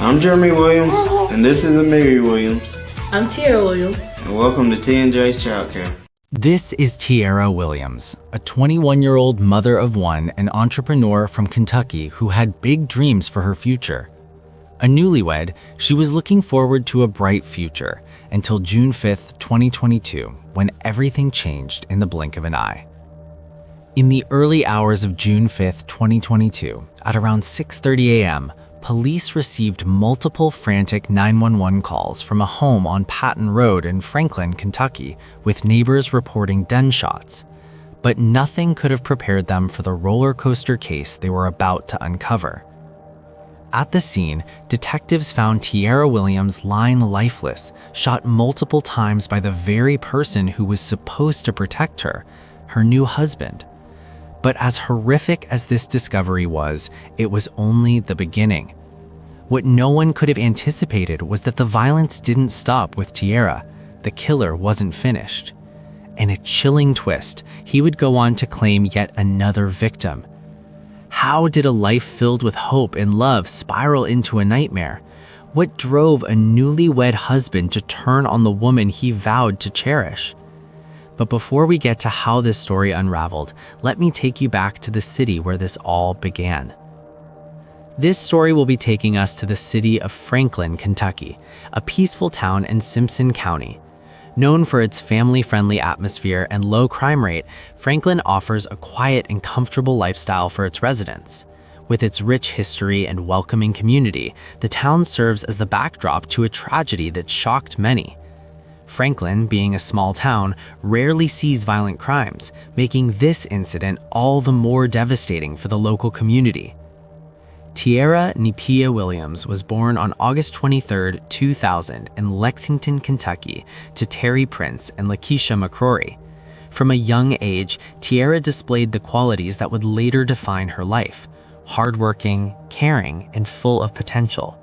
I'm Jeremy Williams, and this is Amiri Williams. I'm Tiara Williams. And welcome to T&J's Childcare. This is Tiara Williams, a 21-year-old mother of one and entrepreneur from Kentucky who had big dreams for her future. A newlywed, she was looking forward to a bright future until June 5th, 2022, when everything changed in the blink of an eye. In the early hours of June 5th, 2022, at around 6:30 a.m., police received multiple frantic 911 calls from a home on Patton Road in Franklin, Kentucky, with neighbors reporting gunshots. But nothing could have prepared them for the roller coaster case they were about to uncover. At the scene, detectives found Tiara Williams lying lifeless, shot multiple times by the very person who was supposed to protect her, her new husband. But as horrific as this discovery was, it was only the beginning. What no one could have anticipated was that the violence didn't stop with Tiara. The killer wasn't finished. In a chilling twist, he would go on to claim yet another victim. How did a life filled with hope and love spiral into a nightmare? What drove a newlywed husband to turn on the woman he vowed to cherish? But before we get to how this story unraveled, let me take you back to the city where this all began. This story will be taking us to the city of Franklin, Kentucky, a peaceful town in Simpson County. Known for its family-friendly atmosphere and low crime rate, Franklin offers a quiet and comfortable lifestyle for its residents. With its rich history and welcoming community, the town serves as the backdrop to a tragedy that shocked many. Franklin, being a small town, rarely sees violent crimes, making this incident all the more devastating for the local community. Tiara Nepia Williams was born on August 23, 2000 in Lexington, Kentucky, to Terry Prince and Lakeisha McCrory. From a young age, Tiara displayed the qualities that would later define her life: hardworking, caring, and full of potential.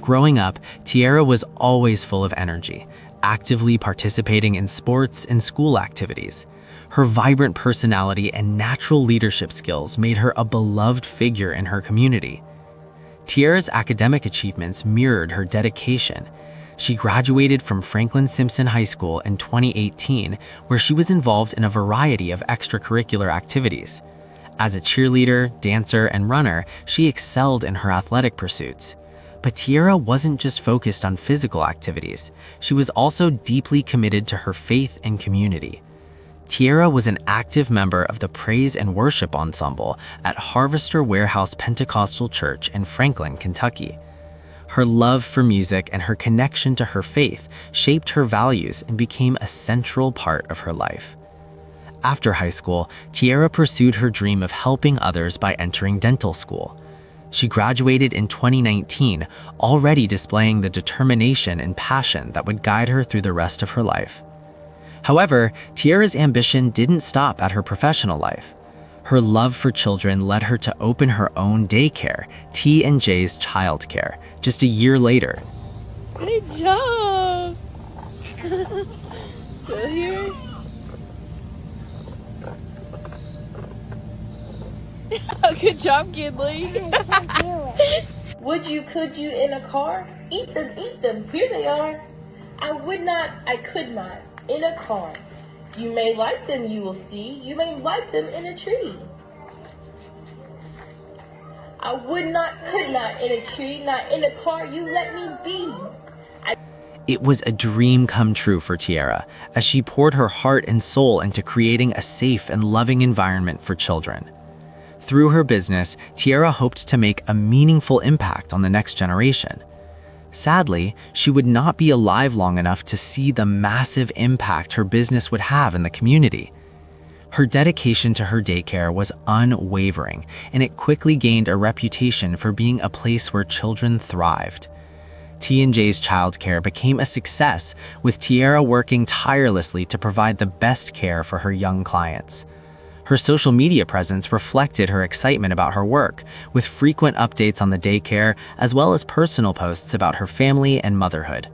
Growing up, Tiara was always full of energy, actively participating in sports and school activities. Her vibrant personality and natural leadership skills made her a beloved figure in her community. Tiara's academic achievements mirrored her dedication. She graduated from Franklin Simpson High School in 2018, where she was involved in a variety of extracurricular activities. As a cheerleader, dancer, and runner, she excelled in her athletic pursuits. But Tiara wasn't just focused on physical activities. She was also deeply committed to her faith and community. Tiara was an active member of the praise and worship ensemble at Harvester Warehouse Pentecostal Church in Franklin, Kentucky. Her love for music and her connection to her faith shaped her values and became a central part of her life. After high school, Tiara pursued her dream of helping others by entering dental school. She graduated in 2019, already displaying the determination and passion that would guide her through the rest of her life. However, Tiara's ambition didn't stop at her professional life. Her love for children led her to open her own daycare, T&J's Childcare, just a year later. Good job! Still here? Good job, Gidley. Could you in a car? Eat them. Here they are. I could not. In a car. You may like them, you will see. You may like them in a tree. I could not in a tree, not in a car. You let me be. It was a dream come true for Tiara, as she poured her heart and soul into creating a safe and loving environment for children. Through her business, Tiara hoped to make a meaningful impact on the next generation. Sadly, she would not be alive long enough to see the massive impact her business would have in the community. Her dedication to her daycare was unwavering, and it quickly gained a reputation for being a place where children thrived. T&J's childcare became a success, with Tiara working tirelessly to provide the best care for her young clients. Her social media presence reflected her excitement about her work, with frequent updates on the daycare as well as personal posts about her family and motherhood.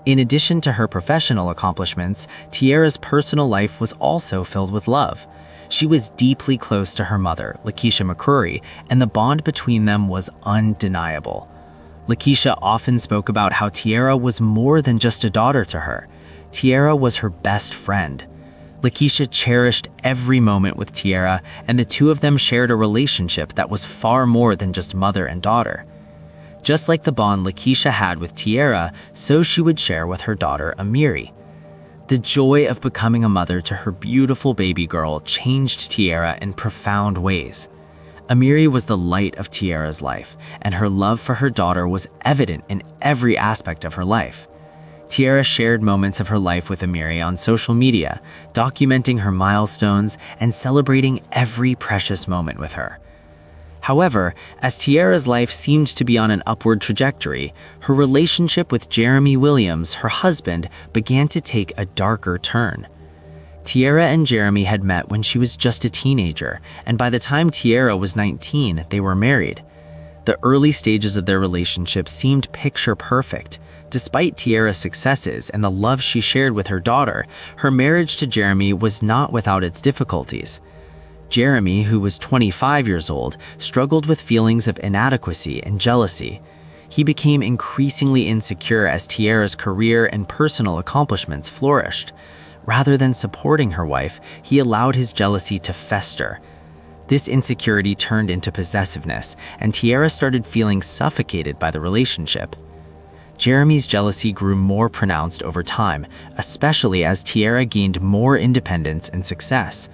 In addition to her professional accomplishments, Tiara's personal life was also filled with love. She was deeply close to her mother, Lakeisha McCrory, and the bond between them was undeniable. Lakeisha often spoke about how Tiara was more than just a daughter to her. Tiara was her best friend. Lakeisha cherished every moment with Tiara, and the two of them shared a relationship that was far more than just mother and daughter. Just like the bond Lakeisha had with Tiara, so she would share with her daughter Amiri. The joy of becoming a mother to her beautiful baby girl changed Tiara in profound ways. Amiri was the light of Tiara's life, and her love for her daughter was evident in every aspect of her life. Tiara shared moments of her life with Amiri on social media, documenting her milestones and celebrating every precious moment with her. However, as Tiara's life seemed to be on an upward trajectory, her relationship with Jeremy Williams, her husband, began to take a darker turn. Tiara and Jeremy had met when she was just a teenager, and by the time Tiara was 19, they were married. The early stages of their relationship seemed picture perfect. Despite Tiara's successes and the love she shared with her daughter, her marriage to Jeremy was not without its difficulties. Jeremy, who was 25 years old, struggled with feelings of inadequacy and jealousy. He became increasingly insecure as Tiara's career and personal accomplishments flourished. Rather than supporting her wife, he allowed his jealousy to fester. This insecurity turned into possessiveness, and Tiara started feeling suffocated by the relationship. Jeremy's jealousy grew more pronounced over time, especially as Tiara gained more independence and success.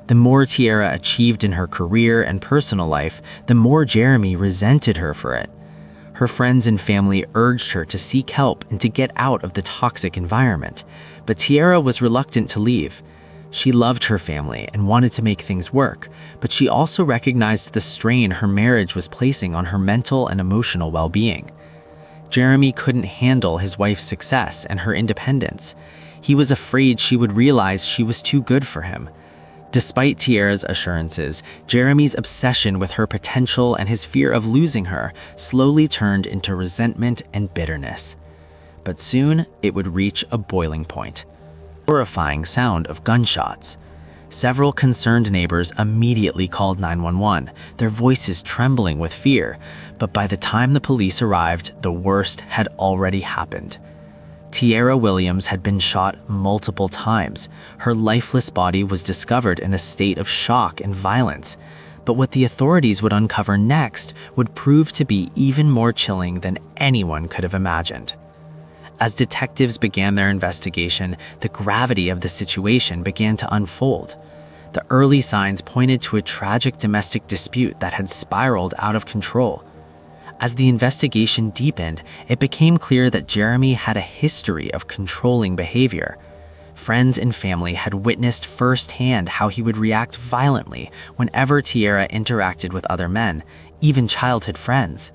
The more Tiara achieved in her career and personal life, the more Jeremy resented her for it. Her friends and family urged her to seek help and to get out of the toxic environment, but Tiara was reluctant to leave. She loved her family and wanted to make things work, but she also recognized the strain her marriage was placing on her mental and emotional well-being. Jeremy couldn't handle his wife's success and her independence. He was afraid she would realize she was too good for him. Despite Tiara's assurances, Jeremy's obsession with her potential and his fear of losing her slowly turned into resentment and bitterness. But soon, it would reach a boiling point. Horrifying sound of gunshots. Several concerned neighbors immediately called 911, their voices trembling with fear, but by the time the police arrived, the worst had already happened. Tiara Williams had been shot multiple times. Her lifeless body was discovered in a state of shock and violence, but what the authorities would uncover next would prove to be even more chilling than anyone could have imagined. As detectives began their investigation, the gravity of the situation began to unfold. The early signs pointed to a tragic domestic dispute that had spiraled out of control. As the investigation deepened, it became clear that Jeremy had a history of controlling behavior. Friends and family had witnessed firsthand how he would react violently whenever Tiara interacted with other men, even childhood friends.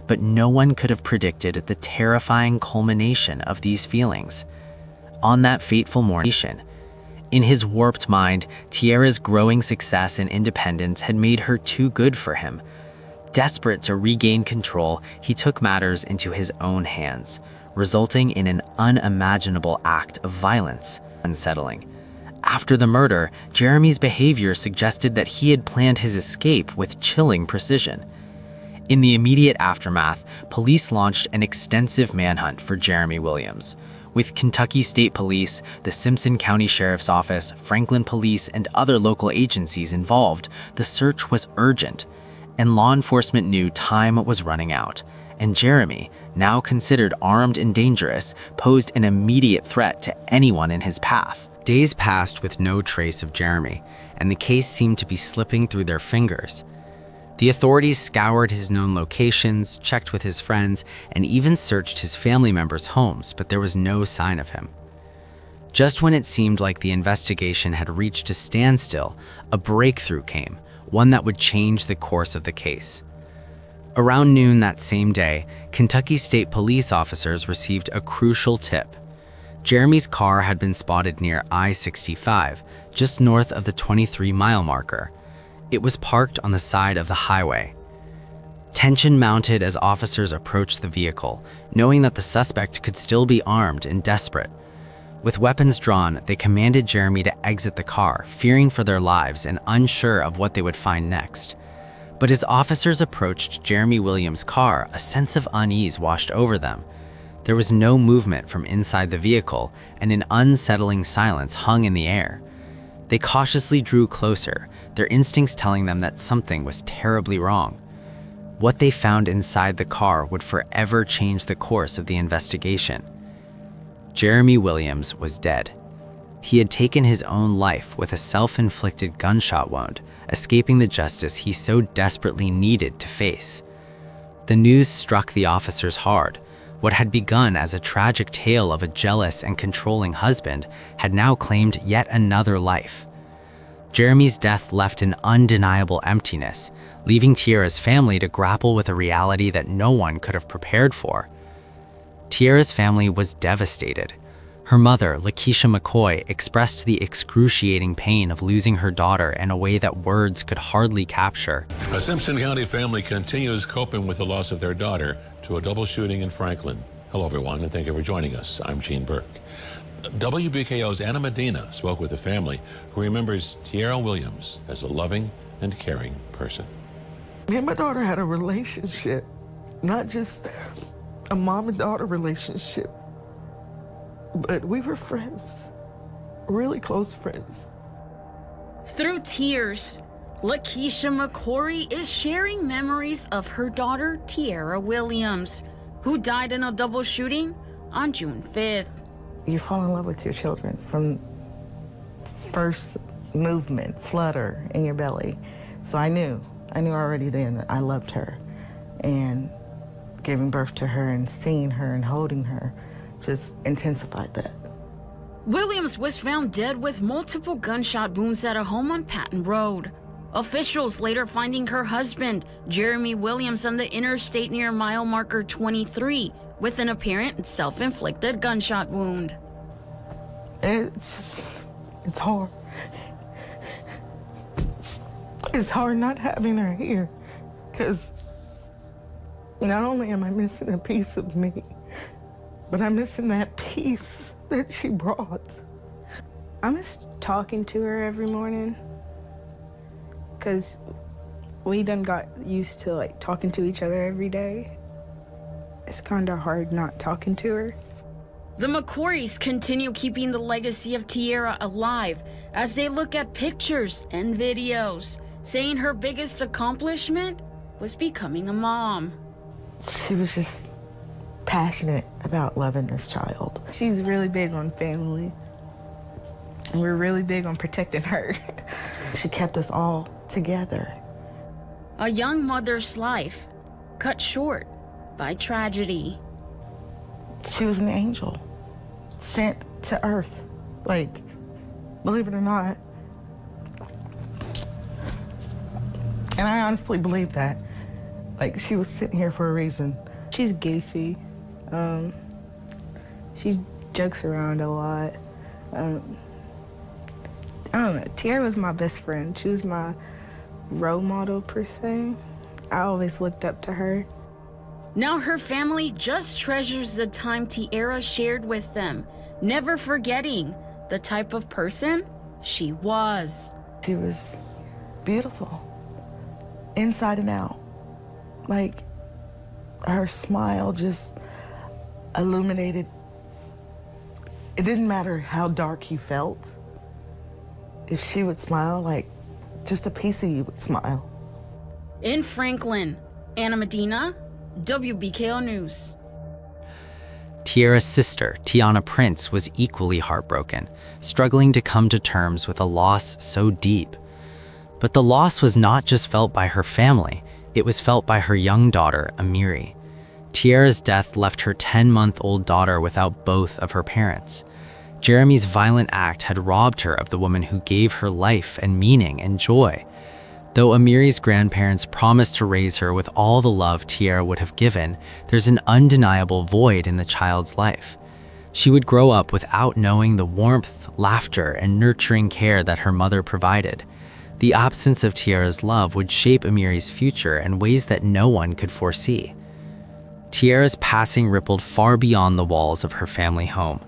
But no one could have predicted the terrifying culmination of these feelings. On that fateful morning, in his warped mind, Tiara's growing success and independence had made her too good for him. Desperate to regain control, he took matters into his own hands, resulting in an unimaginable act of violence. Unsettling. After the murder, Jeremy's behavior suggested that he had planned his escape with chilling precision. In the immediate aftermath, police launched an extensive manhunt for Jeremy Williams. With Kentucky State Police, the Simpson County Sheriff's Office, Franklin Police, and other local agencies involved, the search was urgent, and law enforcement knew time was running out, and Jeremy, now considered armed and dangerous, posed an immediate threat to anyone in his path. Days passed with no trace of Jeremy, and the case seemed to be slipping through their fingers. The authorities scoured his known locations, checked with his friends, and even searched his family members' homes, but there was no sign of him. Just when it seemed like the investigation had reached a standstill, a breakthrough came, one that would change the course of the case. Around noon that same day, Kentucky State Police officers received a crucial tip. Jeremy's car had been spotted near I-65, just north of the 23-mile marker. It was parked on the side of the highway. Tension mounted as officers approached the vehicle, knowing that the suspect could still be armed and desperate. With weapons drawn, they commanded Jeremy to exit the car, fearing for their lives and unsure of what they would find next. But as officers approached Jeremy Williams' car, a sense of unease washed over them. There was no movement from inside the vehicle, and an unsettling silence hung in the air. They cautiously drew closer, their instincts telling them that something was terribly wrong. What they found inside the car would forever change the course of the investigation. Jeremy Williams was dead. He had taken his own life with a self-inflicted gunshot wound, escaping the justice he so desperately needed to face. The news struck the officers hard. What had begun as a tragic tale of a jealous and controlling husband had now claimed yet another life. Jeremy's death left an undeniable emptiness, leaving Tiara's family to grapple with a reality that no one could have prepared for. Tiara's family was devastated. Her mother, Lakeisha McCoy, expressed the excruciating pain of losing her daughter in a way that words could hardly capture. A Simpson County family continues coping with the loss of their daughter to a double shooting in Franklin. Hello, everyone, and thank you for joining us. I'm Gene Burke. WBKO's Anna Medina spoke with a family who remembers Tiara Williams as a loving and caring person. Me and my daughter had a relationship, not just a mom and daughter relationship, but we were friends, really close friends. Through tears, Lakeisha McCoy is sharing memories of her daughter, Tiara Williams, who died in a double shooting on June 5th. You fall in love with your children from first movement, flutter in your belly. So I knew already then that I loved her, and giving birth to her and seeing her and holding her just intensified that. Williams was found dead with multiple gunshot wounds at a home on Patton Road. Officials later finding her husband, Jeremy Williams, on the interstate near mile marker 23 with an apparent self-inflicted gunshot wound. It's hard. It's hard not having her here, because not only am I missing a piece of me, but I'm missing that peace that she brought. I miss talking to her every morning, because we done got used to like talking to each other every day. It's kind of hard not talking to her. The McCoys continue keeping the legacy of Tiara alive as they look at pictures and videos, saying her biggest accomplishment was becoming a mom. She was just passionate about loving this child. She's really big on family, and we're really big on protecting her. She kept us all together. A young mother's life cut short by tragedy. She was an angel sent to earth. Like, believe it or not. And I honestly believe that. Like, she was sitting here for a reason. She's goofy. She jokes around a lot. I don't know, Tiara was my best friend. She was my role model, per se. I always looked up to her. Now her family just treasures the time Tiara shared with them, never forgetting the type of person she was. She was beautiful, inside and out. Like, her smile just illuminated. It didn't matter how dark you felt. If she would smile, like, just a piece of you would smile. In Franklin, Anna Medina, WBKO News. Tiara's sister, Tiana Prince, was equally heartbroken, struggling to come to terms with a loss so deep. But the loss was not just felt by her family, it was felt by her young daughter, Amiri. Tiara's death left her 10-month-old daughter without both of her parents. Jeremy's violent act had robbed her of the woman who gave her life and meaning and joy. Though Amiri's grandparents promised to raise her with all the love Tiara would have given, there's an undeniable void in the child's life. She would grow up without knowing the warmth, laughter, and nurturing care that her mother provided. The absence of Tiara's love would shape Amiri's future in ways that no one could foresee. Tiara's passing rippled far beyond the walls of her family home.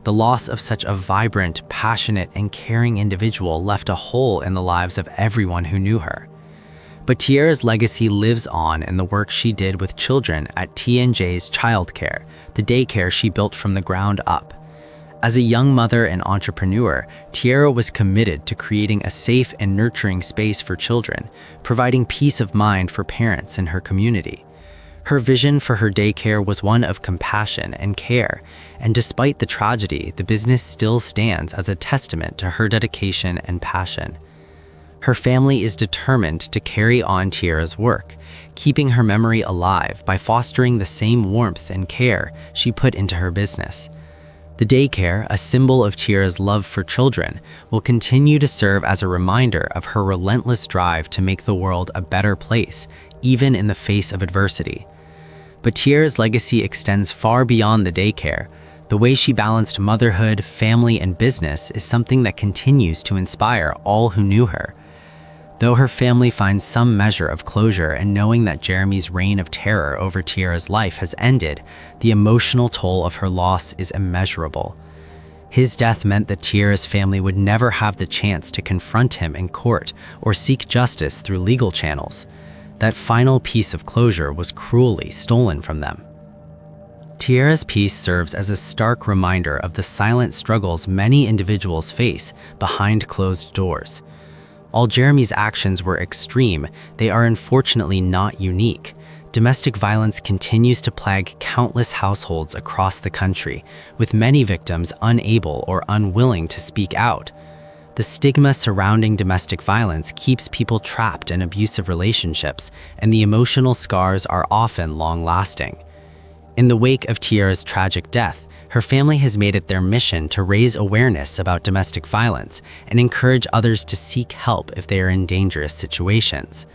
The loss of such a vibrant, passionate, and caring individual left a hole in the lives of everyone who knew her. But Tiara's legacy lives on in the work she did with children at T&J's Childcare, the daycare she built from the ground up. As a young mother and entrepreneur, Tiara was committed to creating a safe and nurturing space for children, providing peace of mind for parents in her community. Her vision for her daycare was one of compassion and care, and despite the tragedy, the business still stands as a testament to her dedication and passion. Her family is determined to carry on Tiara's work, keeping her memory alive by fostering the same warmth and care she put into her business. The daycare, a symbol of Tiara's love for children, will continue to serve as a reminder of her relentless drive to make the world a better place, even in the face of adversity. But Tiara's legacy extends far beyond the daycare. The way she balanced motherhood, family, and business is something that continues to inspire all who knew her. Though her family finds some measure of closure in knowing that Jeremy's reign of terror over Tiara's life has ended, the emotional toll of her loss is immeasurable. His death meant that Tiara's family would never have the chance to confront him in court or seek justice through legal channels. That final piece of closure was cruelly stolen from them. Tiara's peace serves as a stark reminder of the silent struggles many individuals face behind closed doors. While Jeremy's actions were extreme, they are unfortunately not unique. Domestic violence continues to plague countless households across the country, with many victims unable or unwilling to speak out. The stigma surrounding domestic violence keeps people trapped in abusive relationships, and the emotional scars are often long-lasting. In the wake of Tiara's tragic death, her family has made it their mission to raise awareness about domestic violence and encourage others to seek help if they are in dangerous situations.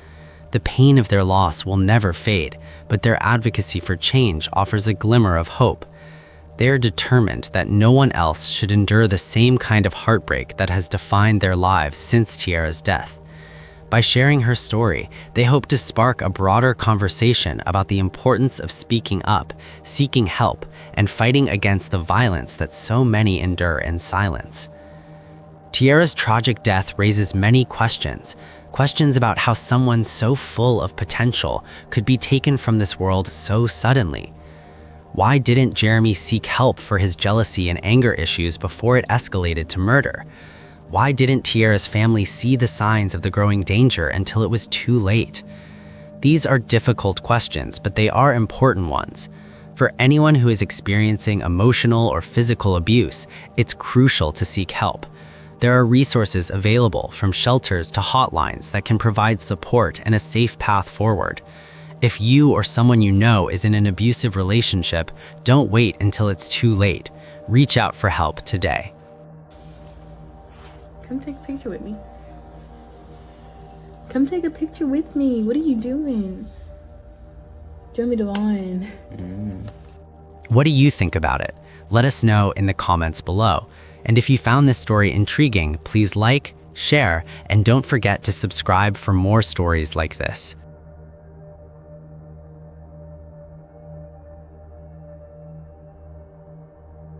The pain of their loss will never fade, but their advocacy for change offers a glimmer of hope. They are determined that no one else should endure the same kind of heartbreak that has defined their lives since Tiara's death. By sharing her story, they hope to spark a broader conversation about the importance of speaking up, seeking help, and fighting against the violence that so many endure in silence. Tiara's tragic death raises many questions about how someone so full of potential could be taken from this world so suddenly. Why didn't Jeremy seek help for his jealousy and anger issues before it escalated to murder? Why didn't Tiara's family see the signs of the growing danger until it was too late? These are difficult questions, but they are important ones. For anyone who is experiencing emotional or physical abuse, it's crucial to seek help. There are resources available, from shelters to hotlines, that can provide support and a safe path forward. If you or someone you know is in an abusive relationship, don't wait until it's too late. Reach out for help today. Come take a picture with me. Come take a picture with me. What are you doing? Join me, Devon. What do you think about it? Let us know in the comments below. And if you found this story intriguing, please like, share, and don't forget to subscribe for more stories like this.